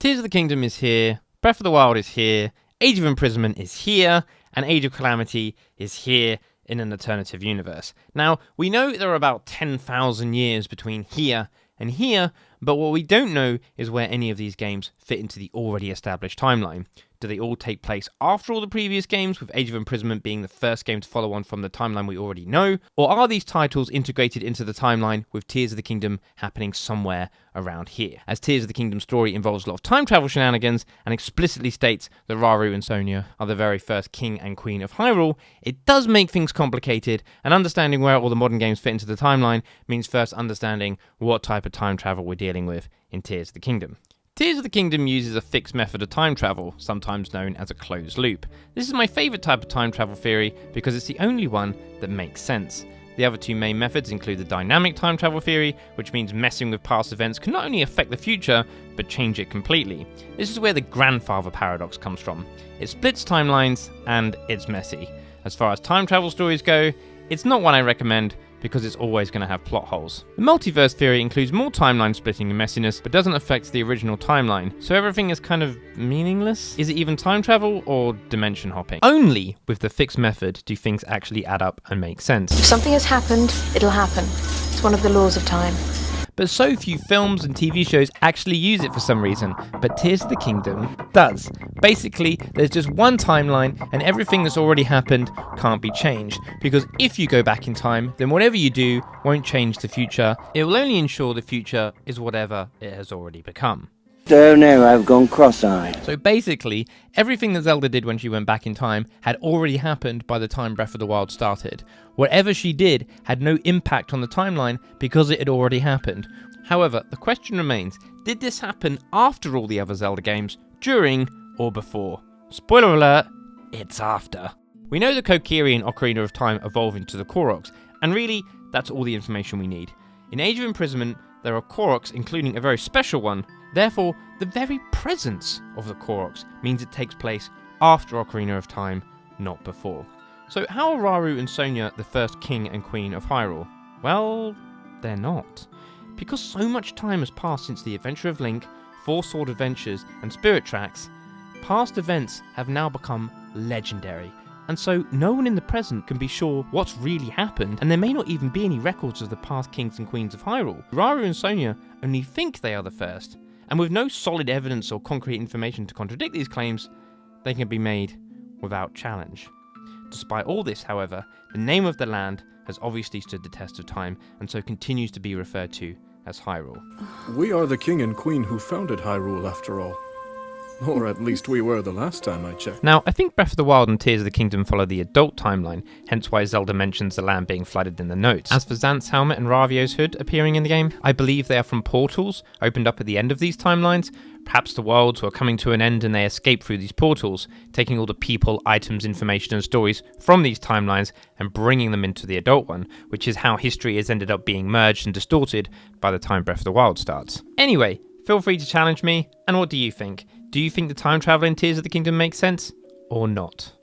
Tears of the Kingdom is here, Breath of the Wild is here, Age of Imprisonment is here, and Age of Calamity is here in an alternative universe. Now, we know there are about 10,000 years between here and here, but what we don't know is where any of these games fit into the already established timeline. Do they all take place after all the previous games, with Age of Imprisonment being the first game to follow on from the timeline we already know? Or are these titles integrated into the timeline, with Tears of the Kingdom happening somewhere around here? As Tears of the Kingdom story involves a lot of time travel shenanigans and explicitly states that Rauru and Sonia are the very first king and queen of Hyrule, it does make things complicated, and understanding where all the modern games fit into the timeline means first understanding what type of time travel we're dealing with in Tears of the Kingdom. Tears of the Kingdom uses a fixed method of time travel, sometimes known as a closed loop. This is my favourite type of time travel theory because it's the only one that makes sense. The other two main methods include the dynamic time travel theory, which means messing with past events can not only affect the future, but change it completely. This is where the grandfather paradox comes from. It splits timelines, and it's messy. As far as time travel stories go, it's not one I recommend, because it's always going to have plot holes. The multiverse theory includes more timeline splitting and messiness, but doesn't affect the original timeline, so everything is kind of meaningless. Is it even time travel or dimension hopping? Only with the fixed method do things actually add up and make sense. If something has happened, it'll happen. It's one of the laws of time. But so few films and TV shows actually use it for some reason, but Tears of the Kingdom does. Basically, there's just one timeline and everything that's already happened can't be changed, because if you go back in time, then whatever you do won't change the future. It will only ensure the future is whatever it has already become. Oh no, I've gone cross-eyed. So basically, everything that Zelda did when she went back in time had already happened by the time Breath of the Wild started. Whatever she did had no impact on the timeline because it had already happened. However, the question remains, did this happen after all the other Zelda games, during, or before? Spoiler alert, it's after. We know the Kokiri and Ocarina of Time evolve into the Koroks, and really, that's all the information we need. In Age of Imprisonment, there are Koroks, including a very special one. Therefore, the very presence of the Koroks means it takes place after Ocarina of Time, not before. So how are Rauru and Sonia the first king and queen of Hyrule? Well, they're not. Because so much time has passed since the Adventure of Link, Four Sword Adventures and Spirit Tracks, past events have now become legendary. And so no one in the present can be sure what's really happened, and there may not even be any records of the past kings and queens of Hyrule. Rauru and Sonia only think they are the first, and with no solid evidence or concrete information to contradict these claims, they can be made without challenge. Despite all this, however, the name of the land has obviously stood the test of time, and so continues to be referred to as Hyrule. We are the king and queen who founded Hyrule, after all. Or at least we were the last time I checked. Now, I think Breath of the Wild and Tears of the Kingdom follow the adult timeline, hence why Zelda mentions the land being flooded in the notes. As for Xanth's helmet and Ravio's hood appearing in the game, I believe they are from portals opened up at the end of these timelines. Perhaps the worlds were coming to an end and they escaped through these portals, taking all the people, items, information and stories from these timelines and bringing them into the adult one, which is how history has ended up being merged and distorted by the time Breath of the Wild starts. Anyway, feel free to challenge me, and what do you think? Do you think the time travel in Tears of the Kingdom makes sense, or not?